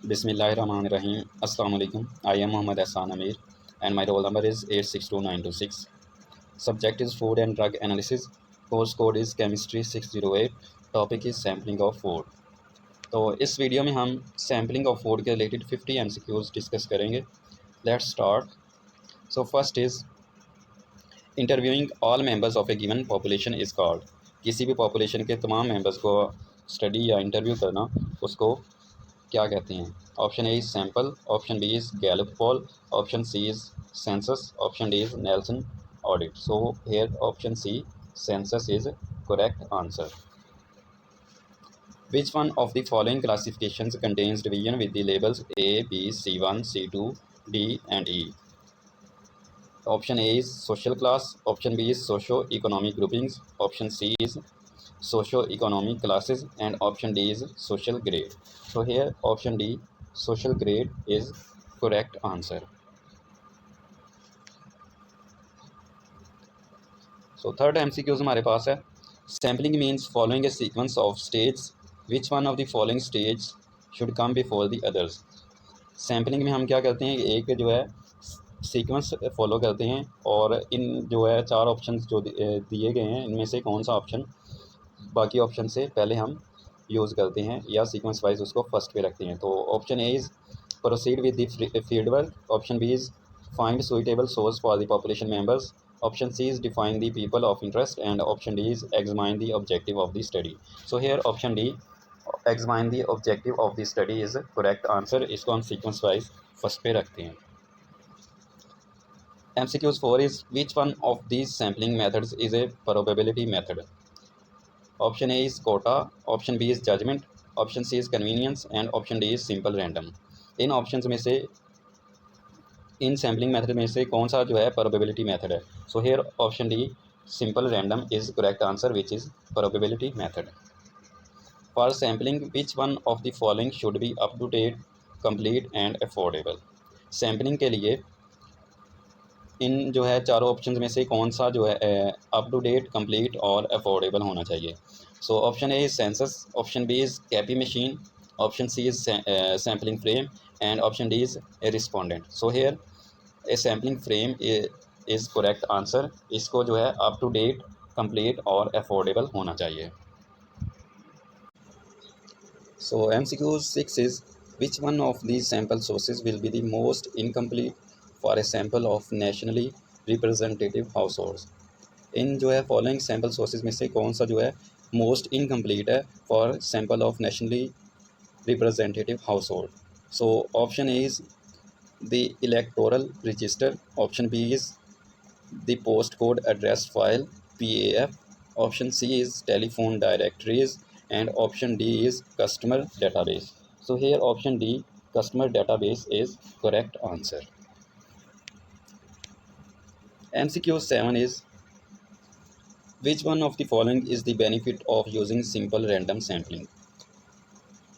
Bismillahirrahmanirrahim. Assalamu alaikum. I am Muhammad Ahsan Amir and my roll number is 862926. Subject is food and drug analysis. Course code is chemistry 608. Topic is sampling of food. तो इस video में हम sampling of food के related 50 MCQs discuss करेंगे. Let's start. So first is interviewing all members of A given population is called. किसी भी population के तमाम मेंबर्स को स्टडी या इंटरव्यू करना उसको क्या कहते हैं. Option A is sample, option B is Gallup poll, option C is census, option D is Nielsen audit. So here option C census is correct answer. Which one of the following classifications contains division with the labels A, B, C1, C2, D and E? Option A is social class, option B is socio-economic groupings, option C is socio-economic classes and option D is social grade. So here option D social grade is correct answer. So third MCQs हमारे पास है. Sampling means following a sequence of stages. Which one of the following stages should come before the others? Sampling में हम क्या करते हैं, एक जो है सीक्वेंस फॉलो करते हैं और इन जो है चार ऑप्शंस जो दिए गए हैं इनमें से कौन सा ऑप्शन बाकी ऑप्शन से पहले हम यूज़ करते हैं या सीक्वेंस वाइज उसको फर्स्ट पे रखते हैं. तो option A is proceed with the field work, option B is find suitable source for the population members, option C is define the people of interest and option D is examine the objective of the study. So here option D examine the objective of the study is correct answer. इसको हम sequence wise first पे रखते हैं. MCQs 4 is which one of these sampling methods is a probability method? Option A is quota, option B is judgment, option C is convenience and option D is simple random. In options में से इन sampling method में से कौन सा जो है probability method है. So here option D simple random is correct answer which is probability method. For sampling which one of the following should be up to date, complete and affordable. Sampling के लिए इन जो है चारों option में से कौन सा जो है अप टू डेट, कंप्लीट और अफोर्डेबल होना चाहिए. So option A is census, option B is CAPI machine, option C is sampling frame and option D is a respondent. So here a sampling frame is correct answer. इसको जो है up to date, complete और affordable होना चाहिए. So MCQ 6 is which one of these sample sources will be the most incomplete for a sample of nationally representative households. इन जो है following sample sources में से कौन सा जो है मोस्ट इनकम्प्लीट है for sample of nationally representative household. So option A is the electoral register, option B is the post code address file PAF, option C is telephone directories and option D is customer database. So here option D customer database is correct answer. MCQ 7 is which one of the following is the benefit of using simple random sampling.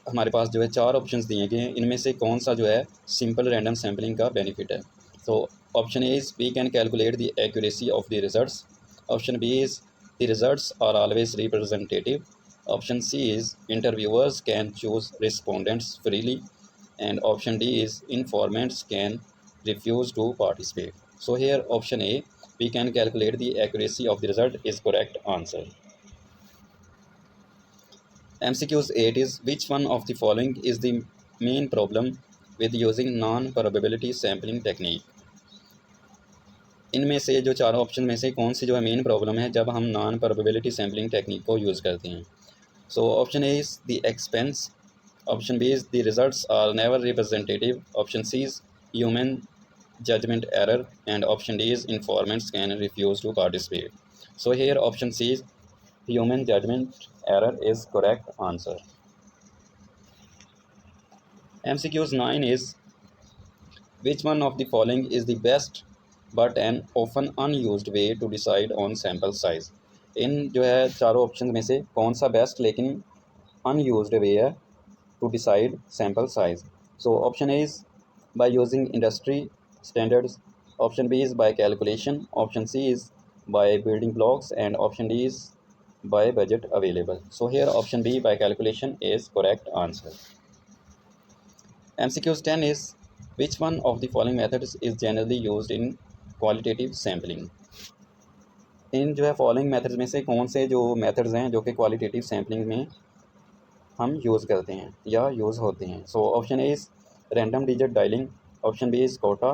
हमारे पास जो है चार options दिए गए हैं, इनमें से कौन सा जो है सिंपल रैंडम सैम्पलिंग का बेनिफिट है. तो option A is we can calculate the accuracy of the results, option B is the results are always representative, option C is interviewers can choose respondents freely and option D is informants can refuse to participate. So here option A we can calculate the accuracy of the result is correct answer. MCQs 8 is which one of the following is the main problem with using non-probability sampling technique. इनमें से जो चारों option में से कौन सी जो है main problem है जब हम नॉन प्रोबेबिलिटी सैम्पलिंग टेक्निक को यूज़ करते हैं. So option A is the expense, option B is the results are never representative, option C is human judgment error and option D is informants can refuse to participate. So here option C is human judgment error is correct answer. MCQs 9 is which one of the following is the best but an often unused way to decide on sample size. इन जो है चारों option में से कौन सा best लेकिन unused way है to decide sample size. So option A is by using industry standards, option B is by calculation, option C is by building blocks and option D is by budget available. So here option B by calculation is correct answer. MCQs 10 is which one of the following methods is generally used in qualitative sampling? इन जो है following methods में से कौन से जो methods हैं जो कि क्वालिटेटिव सैम्पलिंग में हम यूज़ करते हैं या यूज़ होते हैं? So option A is random digit dialing, option B is quota,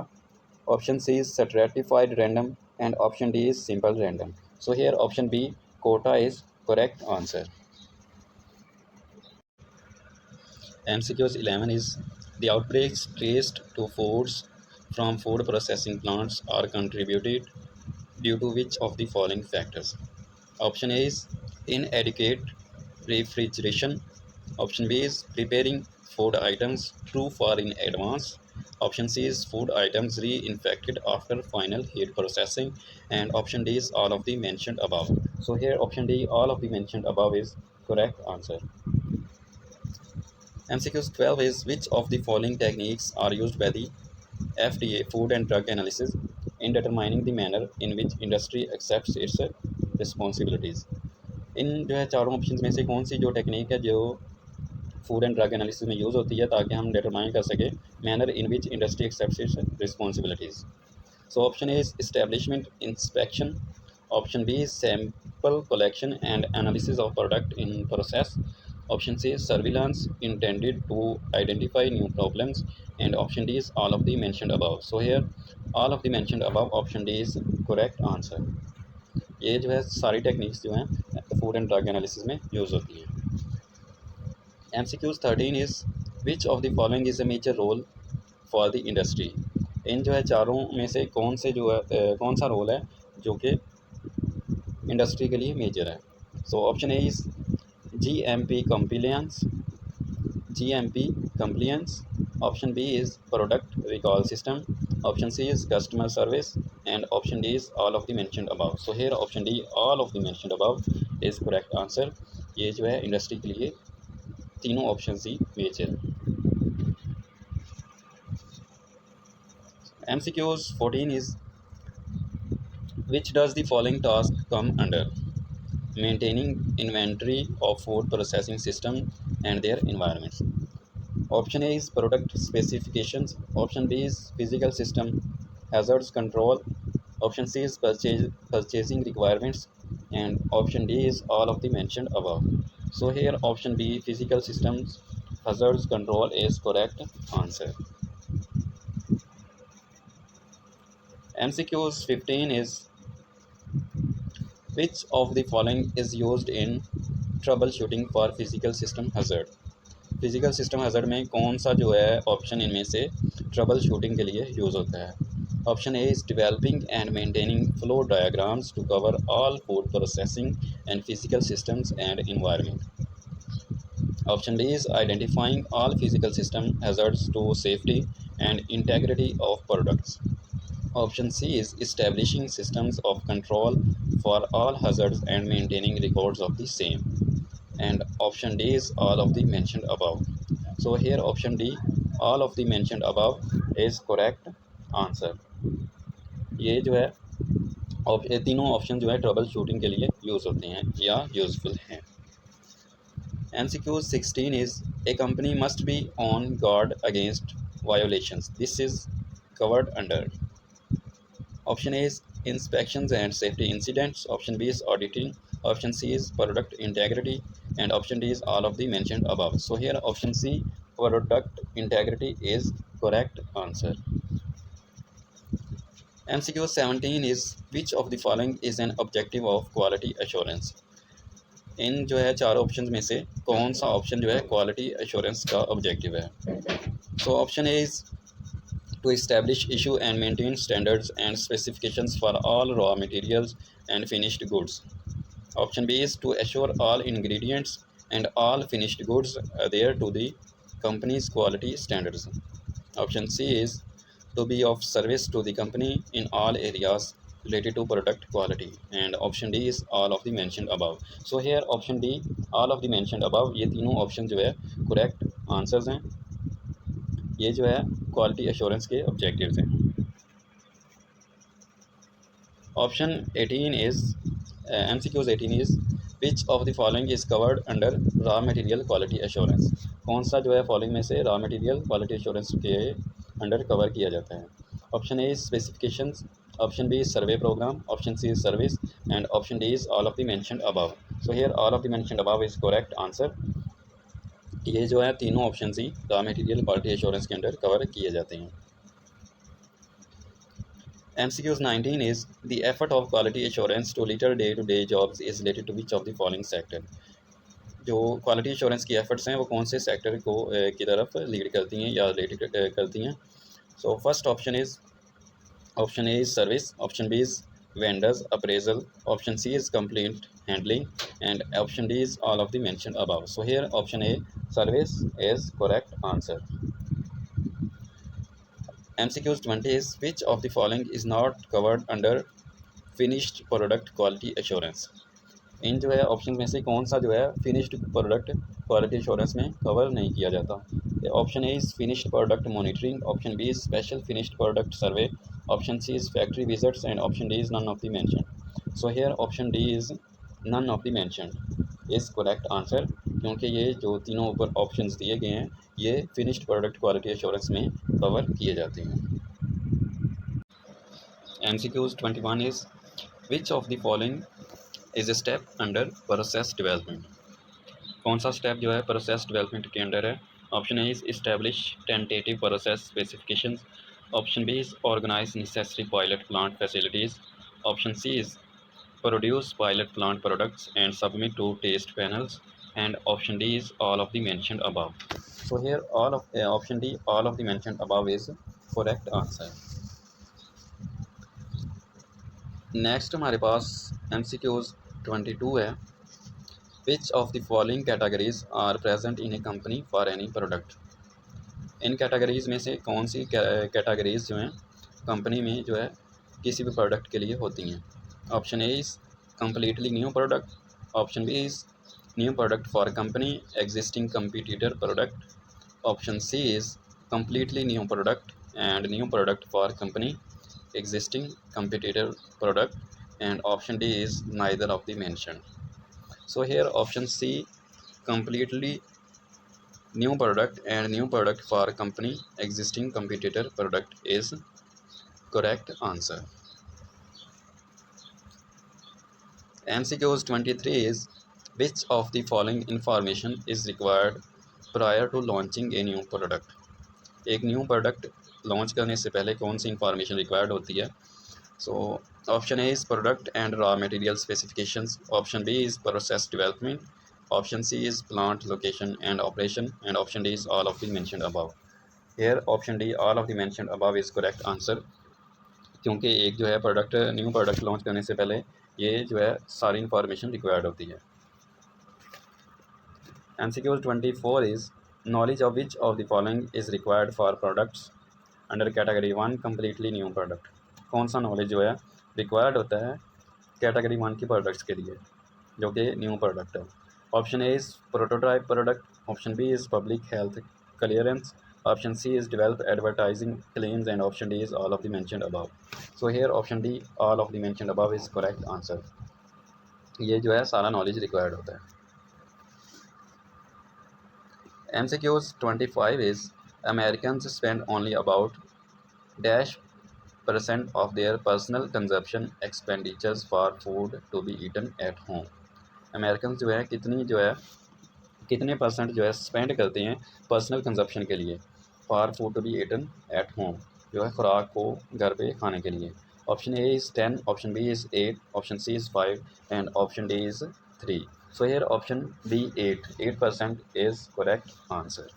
option C is stratified random and option D is simple random. So here option B, quota, is correct answer. MCQs 11 is the outbreaks traced to foods from food processing plants are contributed due to which of the following factors? Option A is inadequate refrigeration. Option B is preparing food items too far in advance. Option C is food items reinfected after final heat processing. And option D is all of the mentioned above. So here option D, all of the mentioned above, is correct answer. MCQs 12 is which of the following techniques are used by the FDA, Food and Drug Analysis, in determining the manner in which industry accepts its responsibilities? इन जो है चारों option में से कौन सी जो technique है जो food and drug analysis में यूज़ होती है ताकि हम डिटरमाइन कर सकें manner in which industry accepts its responsibilities? So option A is establishment inspection, option B is sample collection and analysis of product in process, option C is surveillance intended to identify new problems, and option D is all of the mentioned above. So here all of the mentioned above, option D is correct answer. ये जो है सारी techniques जो हैं food and drug analysis में use होती हैं. MCQs 13 is which of the following is a major role for the industry? इन जो है चारों में से कौन से जो है कौन सा रोल है जो कि इंडस्ट्री के लिए मेजर है? So option A is GMP compliance, GMP compliance. Option B is product recall system. Option C is customer service, and option D is all of the mentioned above. So here option D, all of the mentioned above, is correct answer. ये जो है industry के लिए तीनों option ही major. MCQs 14 is which does the following task come under? Maintaining inventory of food processing system and their environments. Option A is product specifications. Option B is physical system hazards control. Option C is purchasing requirements, and option D is all of the mentioned above. So here option B, physical systems hazards control, is correct answer. MCQs 15 is which of the following is used in troubleshooting for physical system hazard? Physical system hazard में कौन सा जो है option इनमें से trouble shooting के लिए use होता है? Option A is developing and maintaining flow diagrams to cover all food processing and physical systems and environment. Option B is identifying all physical system hazards to safety and integrity of products. Option C is establishing systems of control for all hazards and maintaining records of the same. And option D is all of the mentioned above. So here option D, all of the mentioned above, is correct answer. ये जो है ये तीनों option जो है trouble shooting के लिए use होते हैं या यूज़फुल हैं. MCQ 16 is a company must be on guard against violations. This is covered under. Option A is inspections and safety incidents. Option B is auditing. Option C is product integrity, and option D is all of the mentioned above. So here option C, product integrity, is correct answer. MCQ 17 is which of the following is an objective of quality assurance? इन जो है चार option में से कौन सा option जो है क्वालिटी एश्योरेंस का ऑब्जेक्टिव है? So option A is to establish, issue and maintain standards and specifications for all raw materials and finished goods. Option B is to assure all ingredients and all finished goods adhere to the company's quality standards. Option C is to be of service to the company in all areas related to product quality, and option D is all of the mentioned above. So here option D, all of the mentioned above, ये तीनों option जो है correct answers हैं. ये जो है quality assurance के objectives हैं. Option 18 is MCQs 18 is which of the following is covered under raw material quality assurance, कौन सा जो है फॉलोइंग में से रॉ मटेरियल क्वालिटी एश्योरेंस के अंडर कवर किया जाता है। Option A is specifications, option B is survey program, option C is service and option D is all of the mentioned above. So here all of the mentioned above is correct answer. ये जो है तीनों option ही raw material quality assurance के under cover किए जाते हैं। MCQs 19 is the effort of quality assurance to lead day-to-day jobs is related to which of the following sector। जो quality assurance की एफर्ट्स हैं वो कौन से सेक्टर को की तरफ लीड करती हैं या रिलेटेड करती हैं। So first option A is service, option B is vendors appraisal, option C is complaint handling and option D is all of the mentioned above. So here option A service is correct answer. MCQs 20 is which of the following is not covered under finished product quality assurance। इन जो है option में से कौन सा जो है finished product quality assurance में कवर नहीं किया जाता। Option A is finished product monitoring, option B is special finished product survey, option C is factory visits and option D is none of the mentioned. So here option D is none of the mentioned is correct answer, क्योंकि ये जो तीनों ऊपर options दिए गए हैं ये finished product quality assurance में कवर किए जाते हैं। MCQs 21 is which of the following is a step under process development। कौन सा स्टेप जो है प्रोसेस डेवलपमेंट के अंडर है। Option A is establish tentative process specifications, option B is organize necessary pilot plant facilities, option C is produce pilot plant products and submit to test panels and option D is all of the mentioned above. So here all of option D all of the mentioned above is correct answer. Next हमारे पास MCQs 22 है which of the following categories are present in a company for any product. इन categories में से कौन सी categories जो हैं company में जो है किसी भी प्रोडक्ट के लिए होती हैं। Option A is completely new product, option B is new product for company existing competitor product, option C is completely new product and new product for company existing competitor product and option D is neither of the mentioned. So here option C completely new product and new product for company existing competitor product is correct answer। MCQs 23 is which of the following information is required prior to launching a new product। एक new product launch करने से पहले कौन सी information required होती है। So option A is product and raw material specifications, option B is process development, option C is plant location and operation and option D is all of the mentioned above। Here option D all of the mentioned above is correct answer, क्योंकि एक जो है product new product launch करने से पहले ये जो है सारी इंफॉर्मेशन रिक्वायर्ड होती है। MCQ 24 is knowledge of which of the following is required for products under category 1 completely new product। कौन सा नॉलेज जो है रिक्वायर्ड होता है कैटेगरी 1 की प्रोडक्ट्स के लिए जो कि न्यू प्रोडक्ट है। Option A is prototype product, option B is public health clearance, option C is develop advertising claims and option D is all of the mentioned above. So here option D all of the mentioned above is correct answer. ये जो है सारा knowledge required होता है। MCQs 25 is Americans spend only about -% of their personal consumption expenditures for food to be eaten at home। American जो है कितने percent जो है स्पेंड करते हैं पर्सनल कंजप्शन के लिए for food to be eaten at home, जो है खुराक को घर पे खाने के लिए। Option A is 10, option B is 8, option C is 5 and option D is 3। So here option B 8% is correct answer.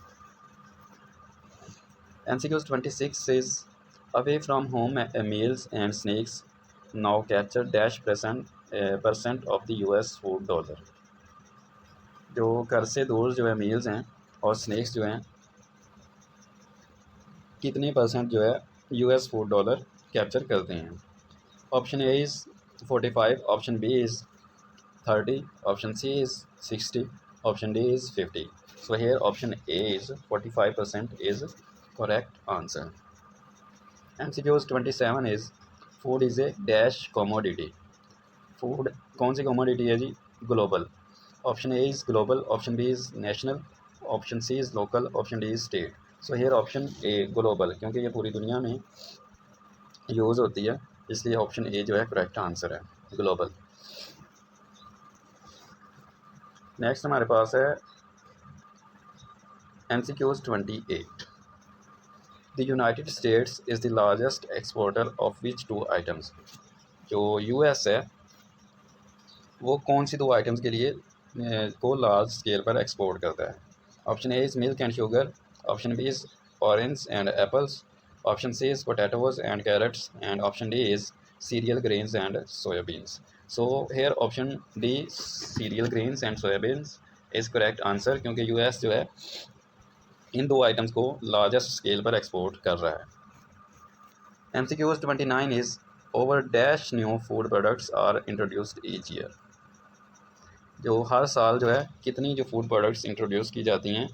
MCQs 26 is away from home meals and snacks now capture -% of the US food dollar। जो घर से दूर जो है meals हैं और snacks जो हैं कितने % जो है US फूड डॉलर कैप्चर करते हैं। Option A is 45, option B is 30, option C is 60, option D is 50। So here option A is 45% is correct answer। MCQs 27 is food is a dash commodity। Food कौन सी commodity है जी, global. Option A is global, option B is national, option C is local, option D is state. So here option A global, क्योंकि ये पूरी दुनिया में use होती है, इसलिए ऑप्शन ए जो है करेक्ट आंसर है, ग्लोबल। नेक्स्ट हमारे पास है MCQs 28। The United States is the largest exporter of which two items. जो US है वो कौन सी दो आइटम्स के लिए को लार्ज स्केल पर एक्सपोर्ट करता है। Option A is milk and sugar, option B is orange and apples, option C is potatoes and carrots, and option D is cereal grains and soybeans. So here option D cereal grains and soybeans is correct answer, क्योंकि US जो है इन दो items को largest scale पर export कर रहा है। MCQs 29 is over dash new food products are introduced each year. जो हर साल जो है कितनी जो फूड प्रोडक्ट्स इंट्रोड्यूस की जाती हैं।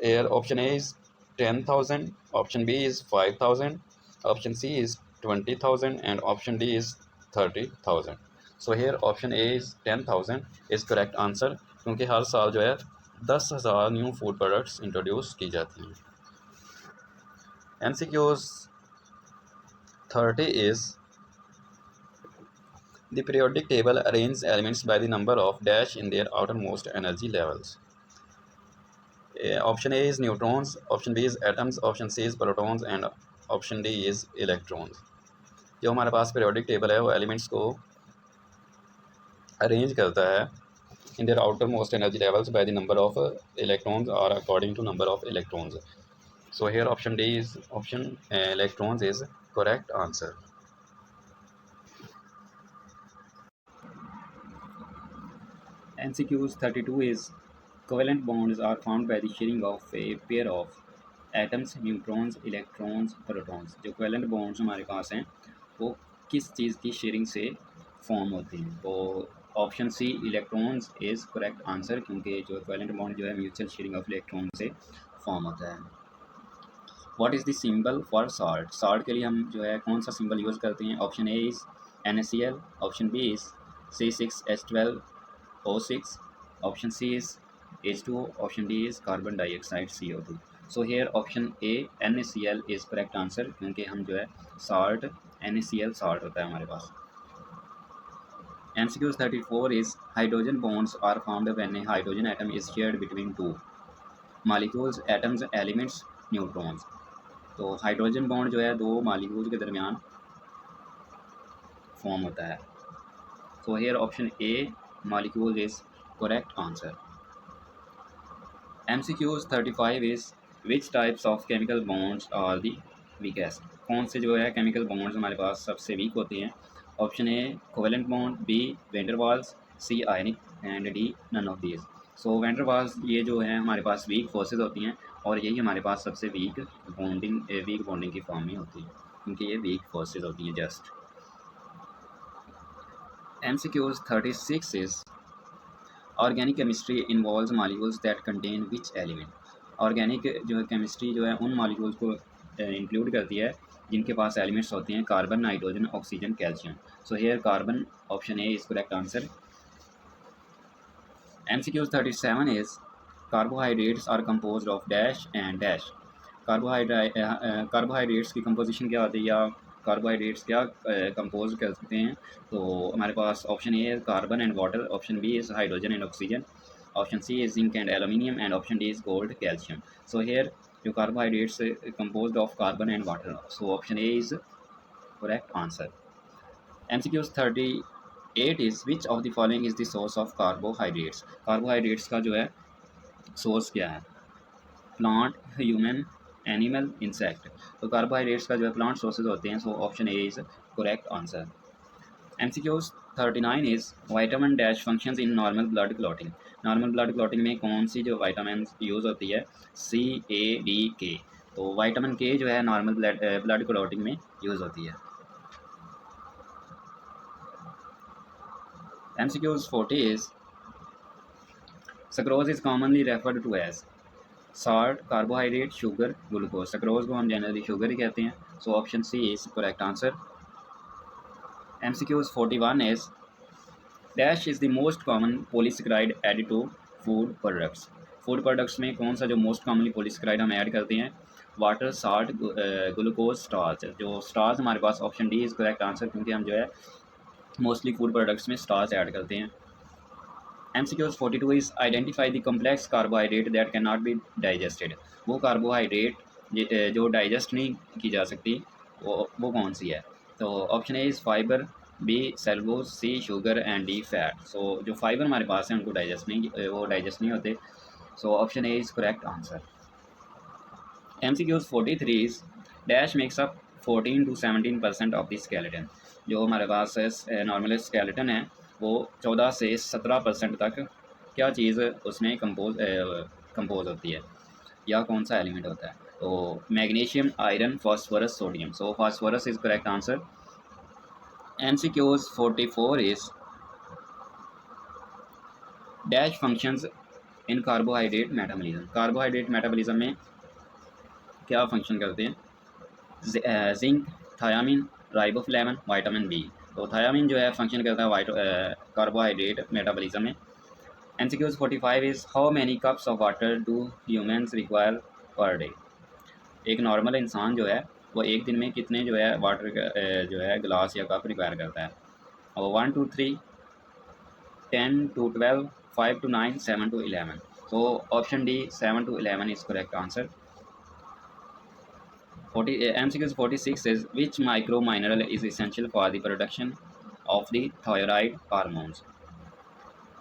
Here option A is 10,000, option B is 5,000, option C is 20,000 and option D is 30,000। So here option A is 10,000 is correct answer, क्योंकि हर साल जो है 10,000 न्यू फूड प्रोडक्ट्स इंट्रोड्यूस की जाती हैं। MCQs 30 is the periodic table arranges elements by the number of dash in their outermost energy levels. Option A is neutrons, option B is atoms, option C is protons and option D is electrons. जो हमारे पास periodic table है वो elements को arrange करता है in their outermost energy levels by the number of electrons or according to number of electrons. So here option D is option electrons is correct answer. MCQs 32 is covalent bonds are formed by the sharing of a pair of atoms, neutrons, electrons, protons. जो covalent bonds हमारे पास हैं वो किस चीज़ की sharing से form होते हैं। तो option C electrons is correct answer, क्योंकि जो covalent bond जो है म्यूचुअल शेयरिंग ऑफ इलेक्ट्रॉन से फॉर्म होता है। What is the symbol for salt. Salt के लिए हम जो है कौन सा सिंबल यूज़ करते हैं। Option A is NaCl, option B is C6H12O6, option C is H2O, option D is carbon dioxide CO2. So here option A NaCl is correct answer, क्योंकि हम जो है salt NaCl salt होता है हमारे पास। MCQ 34 is hydrogen bonds are formed when a hydrogen atom is shared between two molecules, atoms, elements, neutrons. तो hydrogen bond जो है दो मॉलिक्यूल्स के दरमियान फॉर्म होता है। So here option A molecule is correct answer. MCQs 35 is which types of chemical bonds are the weakest। कौन से जो है केमिकल बॉन्ड्स हमारे पास सबसे वीक होते हैं। Option A covalent bond, B van der Waals, C ionic and D none of these. So van der Waals ये जो है हमारे पास वीक फोर्सेस होती हैं और यही हमारे पास सबसे वीक बॉन्डिंग की फॉर्म में होती है, क्योंकि ये वीक फोर्सेस होती हैं just. MCQs 36 is organic chemistry involves molecules that contain which element। Organic जो है केमिस्ट्री जो है उन मॉलिक्यूल्स को इंक्लूड करती है जिनके पास एलिमेंट्स होते हैं carbon, nitrogen, oxygen, calcium. So hair carbon option A is correct answer. MCQs 37 is carbohydrates are composed of dash and dash। Carbohydrates की कंपोजिशन क्या होती है या कार्बोहाइड्रेट्स क्या कंपोज करते हैं। तो हमारे पास ऑप्शन ए है carbon and water, option B is hydrogen and oxygen, option C is zinc and aluminium and option D is gold calcium. So here जो carbohydrates composed of carbon and water, so option A is correct answer. MCQs 38 is which of the following is the source of carbohydrates. Carbohydrates का जो है source क्या है। Plant, human, animal, insect. तो carbohydrates का जो है प्लांट सोर्सेज होते हैं, so option A is correct answer. MCQs 39 is vitamin dash functions in normal blood clotting. Normal blood clotting में कौन सी जो वाइटामिन यूज़ होती है। CADK। तो वाइटामिन के जो है नॉर्मल ब्लड क्लॉटिंग में यूज़ होती है। MCQs 40 is sucrose is commonly referred to as. Salt, carbohydrate, sugar, glucose. Sucrose को हम जनरली शुगर ही कहते हैं, so option C is correct answer. MCQs 41 is dash is the most common polysaccharide added to food products. Food products में कौन सा जो most commonly polysaccharide हम ऐड करते हैं? Water, salt, glucose, starch. जो स्टार्च हमारे पास option D is correct answer, क्योंकि हम जो है मोस्टली फूड प्रोडक्ट्स में स्टार्च ऐड करते हैं। MCQs 42 is identify the complex carbohydrate that can not be digested. वो कार्बोहाइड्रेट जो डाइजेस्ट नहीं की जा सकती, वो कौन सी है? तो option A is fibre, B cellulose, C sugar and D fat. So जो फाइबर हमारे पास है उनको वो डाइजेस्ट नहीं होते। सो option A is correct answer. MCQs 43 is dash makes up 14 to 17% of the skeleton. जो हमारे पास नॉर्मल स्केलेटन है वो 14 से 17% तक क्या चीज़ उसमें कंपोज होती है, या कौन सा एलिमेंट होता है? तो magnesium, iron, phosphorus, sodium. So phosphorus is correct answer. MCQs 44 is dash functions in carbohydrate metabolism. Carbohydrate metabolism में क्या फंक्शन करते हैं? Zinc, thiamine, riboflavin, vitamin B. तो थायामिन जो है फंक्शन करता है कार्बोहाइड्रेट मेटाबॉलिज्म में। MCQs 45 is how many cups of water do humans require per day. एक नॉर्मल इंसान जो है वो एक दिन में कितने जो है वाटर जो है गिलास या कप रिक्वायर करता है? और 1 to 3, 10 to 12, 5 to 9, 7 to 11। तो option D 7 to 11 is correct answer. MCQs 46 says which micro mineral is essential for the production of the thyroid hormones।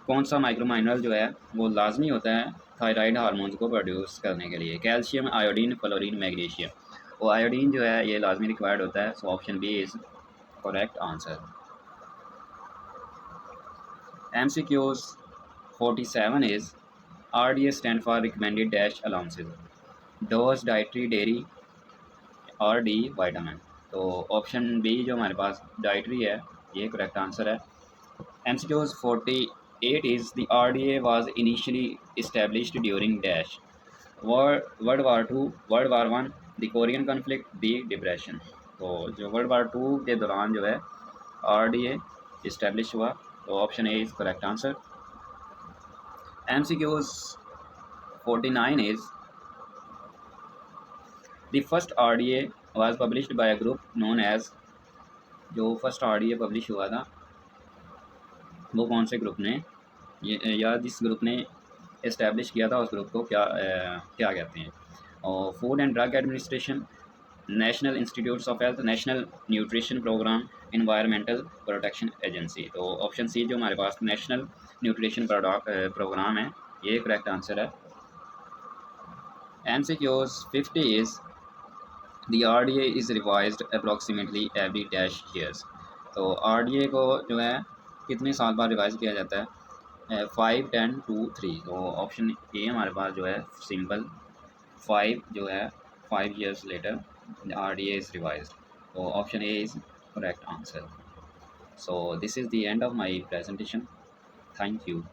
कौन सा माइक्रो माइनरल जो है वो लाजमी होता है थायराइड हार्मोन्स को प्रोड्यूस करने के लिए? Calcium, iodine, fluorine, magnesium. और आयोडीन जो है ये लाजमी रिक्वायर्ड होता है। So option B is correct answer. MCQs 47 is RDA stand for recommended dash allowances, dose, dietary, dairy और डी विटामिन। तो ऑप्शन बी जो हमारे पास डाइटरी है ये करेक्ट आंसर है। MCQs 48 is the RDA was initially established during dash World War II, World War I, the Korean conflict, the depression। तो जो वर्ल्ड वार टू के दौरान जो है RDA इस्टेब्लिश हुआ, तो option A is correct answer. MCQs 49 is the first RDA was published by a group known as। जो first RDA publish हुआ था वो कौन से ग्रुप ने, या जिस ग्रुप ने इस्टेब्लिश किया था उस ग्रुप को क्या कहते हैं? और food and drug administration, national institutes of health, national nutrition program, environmental protection agency. तो ऑप्शन सी जो हमारे पास नेशनल न्यूट्रिशन प्रोग्राम है ये करेक्ट आंसर है। MCQs 50 is the RDA is revised approximately every dash years। तो RDA को जो है कितने साल बाद रिवाइज किया जाता है? 5, 10, 2, 3। तो ऑप्शन ए हमारे पास जो है सिंपल 5 जो है 5 years later RDA is revised। तो option A is correct answer। So this is the end of my presentation. Thank you.